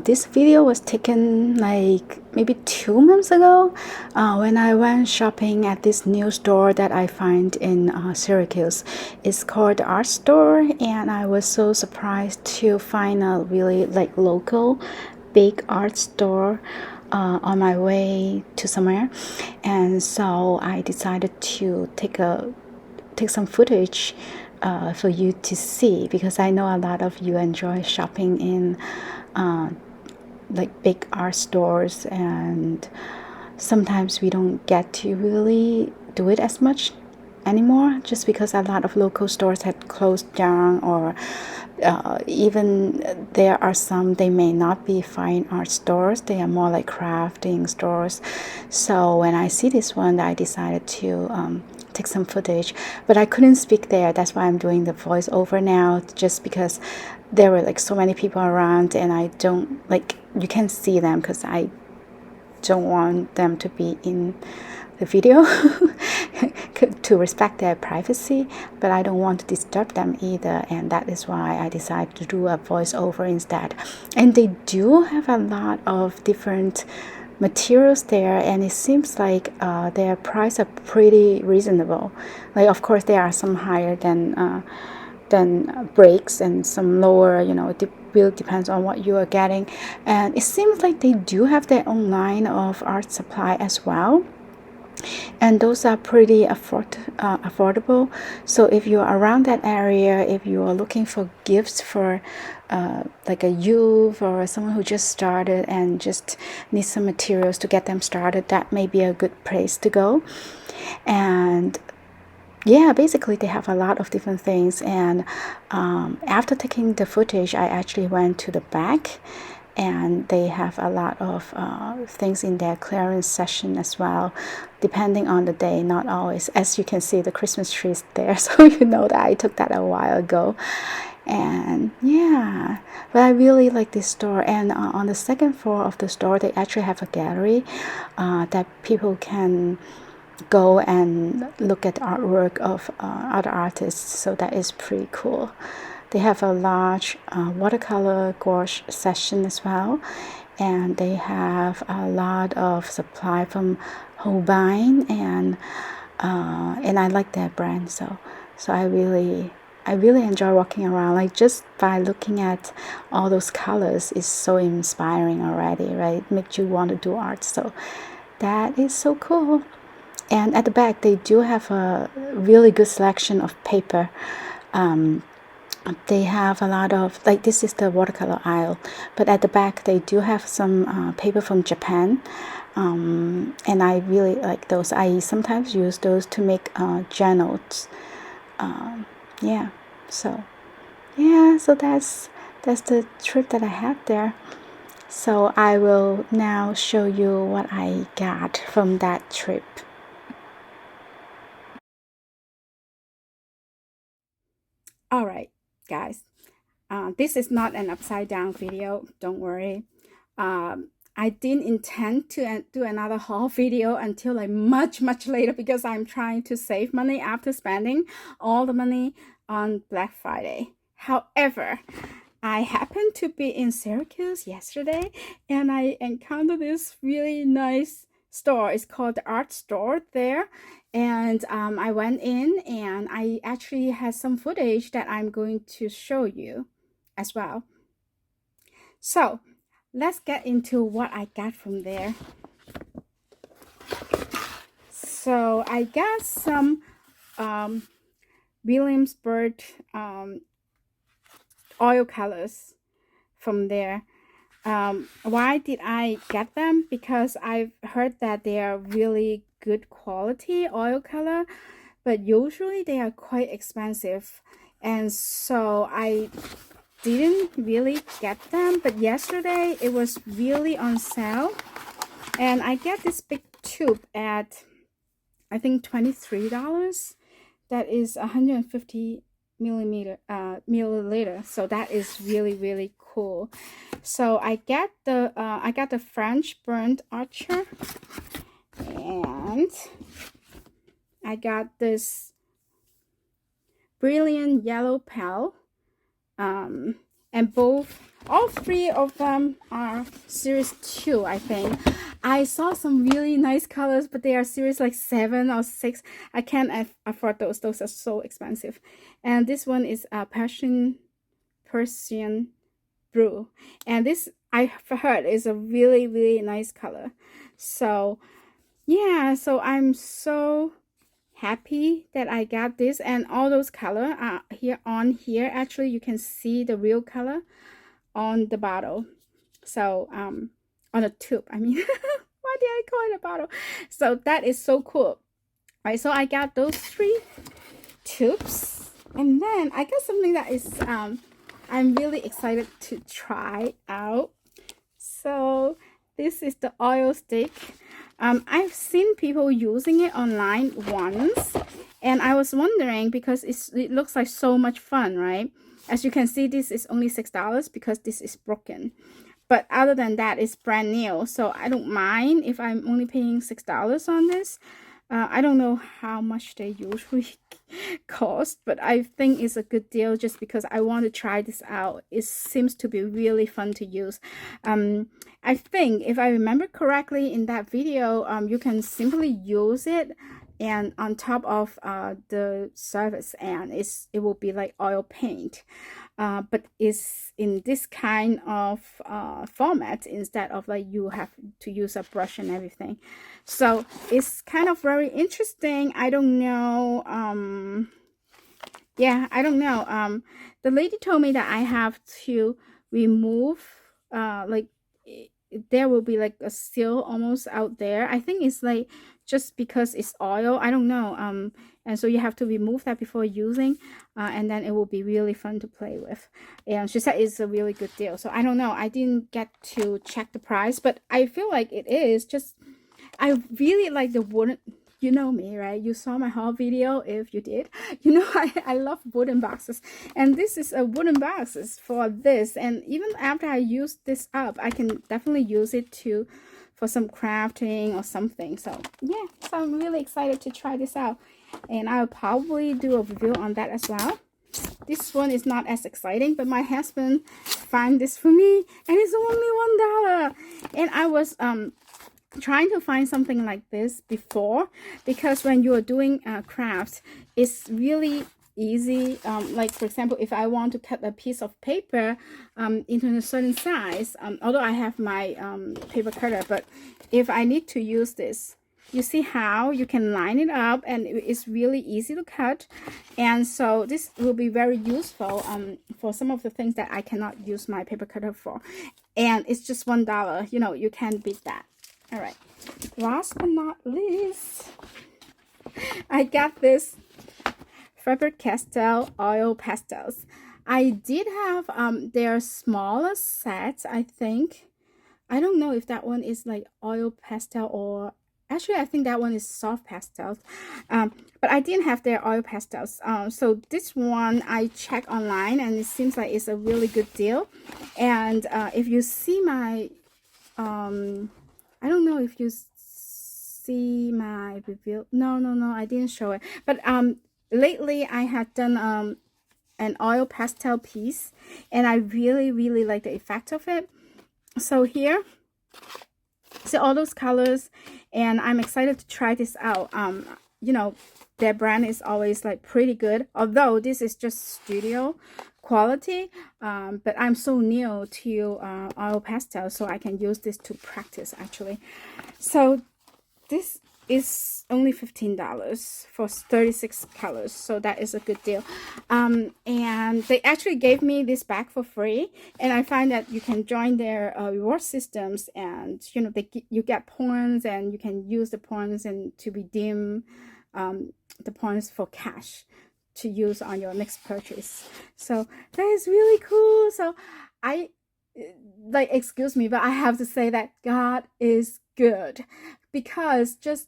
This video was taken like maybe 2 months ago when I went shopping at this new store that I find in Syracuse. It's called the Art Store, and I was so surprised to find a really like local big art store on my way to somewhere, and so I decided to take some footage for you to see, because I know a lot of you enjoy shopping in like big art stores, and sometimes we don't get to really do it as much anymore, just because a lot of local stores had closed down, or even there are some, they may not be fine art stores, they are more like crafting stores. So when I see this one, I decided to take some footage, but I couldn't speak there. That's why I'm doing the voiceover now, just because there were like so many people around, and I don't like, you can see them because I don't want them to be in the video to respect their privacy, but I don't want to disturb them either, and that is why I decided to do a voiceover instead. And they do have a lot of different materials there, and it seems like their price are pretty reasonable. Like, of course there are some higher than breaks, and some lower, you know, it really depends on what you are getting. And it seems like they do have their own line of art supply as well, and those are pretty affordable. So if you're around that area, if you are looking for gifts for like a youth or someone who just started and just needs some materials to get them started, that may be a good place to go. And yeah, basically they have a lot of different things. And after taking the footage, I actually went to the back, and they have a lot of things in their clearance session as well, depending on the day, not always. As you can see, the Christmas tree is there, so you know that I took that a while ago. And yeah, but I really like this store. And on the second floor of the store, they actually have a gallery that people can go and look at artwork of other artists, so that is pretty cool. They have a large watercolor gouache session as well, and they have a lot of supply from Holbein, and I like their brand, so I really enjoy walking around. Like, just by looking at all those colors is so inspiring already, right? Makes you want to do art. So that is so cool. And at the back, they do have a really good selection of paper. They have a lot of, like, this is the watercolor aisle, but at the back they do have some paper from Japan, and I really like those. I sometimes use those to make journals. Yeah, so that's the trip that I had there. So I will now show you what I got from that trip. All right, guys, this is not an upside down video, don't worry. I didn't intend to do another haul video until like much later, because I'm trying to save money after spending all the money on Black Friday. However, I happened to be in Syracuse yesterday, and I encountered this really nice store. It's called the Art Store there, and I went in, and I actually had some footage that I'm going to show you as well. So let's get into what I got from there. So I got some Williamsburg oil colors from there. Why did I get them? Because I've heard that they are really good quality oil color, but usually they are quite expensive, and so I didn't really get them. But yesterday it was really on sale, and I get this big tube at, I think, $23. That is 150 milliliter, so that is really cool. So I got the French burnt archer, and I got this brilliant yellow pal, and and all three of them are series 2, I think. I saw some really nice colors, but they are series like 7 or 6. I can't afford those. Those are so expensive. And this one is Persian Brew. And this, I've heard, is a really, really nice color. So, yeah, so I'm so happy that I got this, and all those color are here. Actually, you can see the real color on the bottle. So on a tube, I mean. Why did I call it a bottle? So that is so cool. All right, so I got those 3 tubes, and then I got something that is I'm really excited to try out. So this is the oil stick. I've seen people using it online once, and I was wondering because it looks like so much fun, right? As you can see, this is only $6 because this is broken. But other than that, it's brand new. So I don't mind if I'm only paying $6 on this. I don't know how much they usually cost, but I think it's a good deal just because I want to try this out. It seems to be really fun to use. I think if I remember correctly in that video, you can simply use it and on top of the surface, and it will be like oil paint. But it's in this kind of format instead of like you have to use a brush and everything. So it's kind of very interesting. I don't know. Yeah, I don't know. The lady told me that I have to remove like there will be like a seal almost out there. I think it's like just because it's oil. I don't know. And so you have to remove that before using, and then it will be really fun to play with. And she said it's a really good deal. So I don't know. I didn't get to check the price, but I feel like it is just. I really like the wooden. You know me, right? You saw my haul video. If you did, you know I love wooden boxes, and this is a wooden boxes for this. And even after I use this up, I can definitely use it to for some crafting or something. So yeah, so I'm really excited to try this out, and I'll probably do a review on that as well. This one is not as exciting, but my husband found this for me, and it's only $1. And I was trying to find something like this before, because when you are doing crafts, it's really easy. Like for example, if I want to cut a piece of paper into a certain size, although I have my paper cutter, but if I need to use this, you see how you can line it up, and it's really easy to cut. And so this will be very useful for some of the things that I cannot use my paper cutter for. And it's just $1. You know, you can't beat that. All right, last but not least, I got this Faber-Castell oil pastels. I did have their smaller sets, I think. I don't know if that one is like oil pastel, or actually I think that one is soft pastels. But I didn't have their oil pastels. So this one I checked online, and it seems like it's a really good deal. And if you see my I don't know if you see my review. No, I didn't show it. But lately I had done an oil pastel piece, and I really like the effect of it. So here, see all those colors, and I'm excited to try this out. You know, their brand is always like pretty good, although this is just studio quality, but I'm so new to oil pastel, so I can use this to practice actually. So this is only $15 for 36 colors, so that is a good deal. And they actually gave me this bag for free, and I find that you can join their reward systems, and you know you get points, and you can use the points and to redeem the points for cash to use on your next purchase. So that is really cool. So I like, excuse me, but I have to say that God is good, because just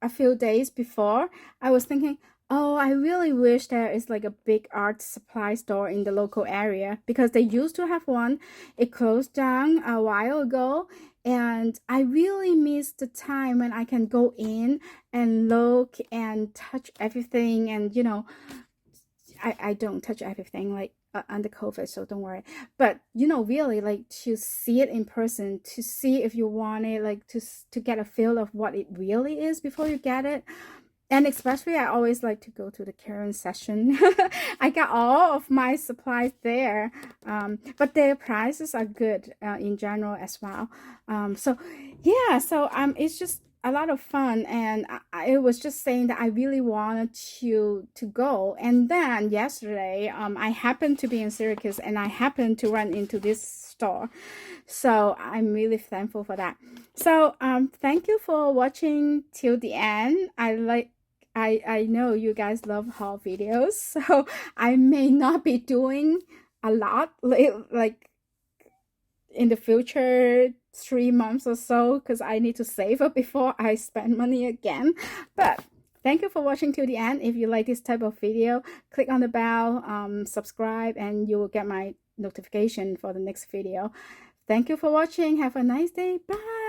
a few days before I was thinking, oh, I really wish there is like a big art supply store in the local area, because they used to have one. It closed down a while ago, and I really miss the time when I can go in and look and touch everything, and you know, I don't touch everything like under COVID, so don't worry. But you know, really like to see it in person, to see if you want it, like to get a feel of what it really is before you get it. And especially, I always like to go to the Karen session. I got all of my supplies there, but their prices are good in general as well. So yeah, so it's just a lot of fun, and I was just saying that I really wanted to go. And then yesterday, I happened to be in Syracuse, and I happened to run into this store, so I'm really thankful for that. So thank you for watching till the end. I know you guys love haul videos, so I may not be doing a lot like in the future 3 months or so, because I need to save up before I spend money again. But thank you for watching till the end. If you like this type of video, click on the bell, subscribe, and you will get my notification for the next video. Thank you for watching. Have a nice day. Bye.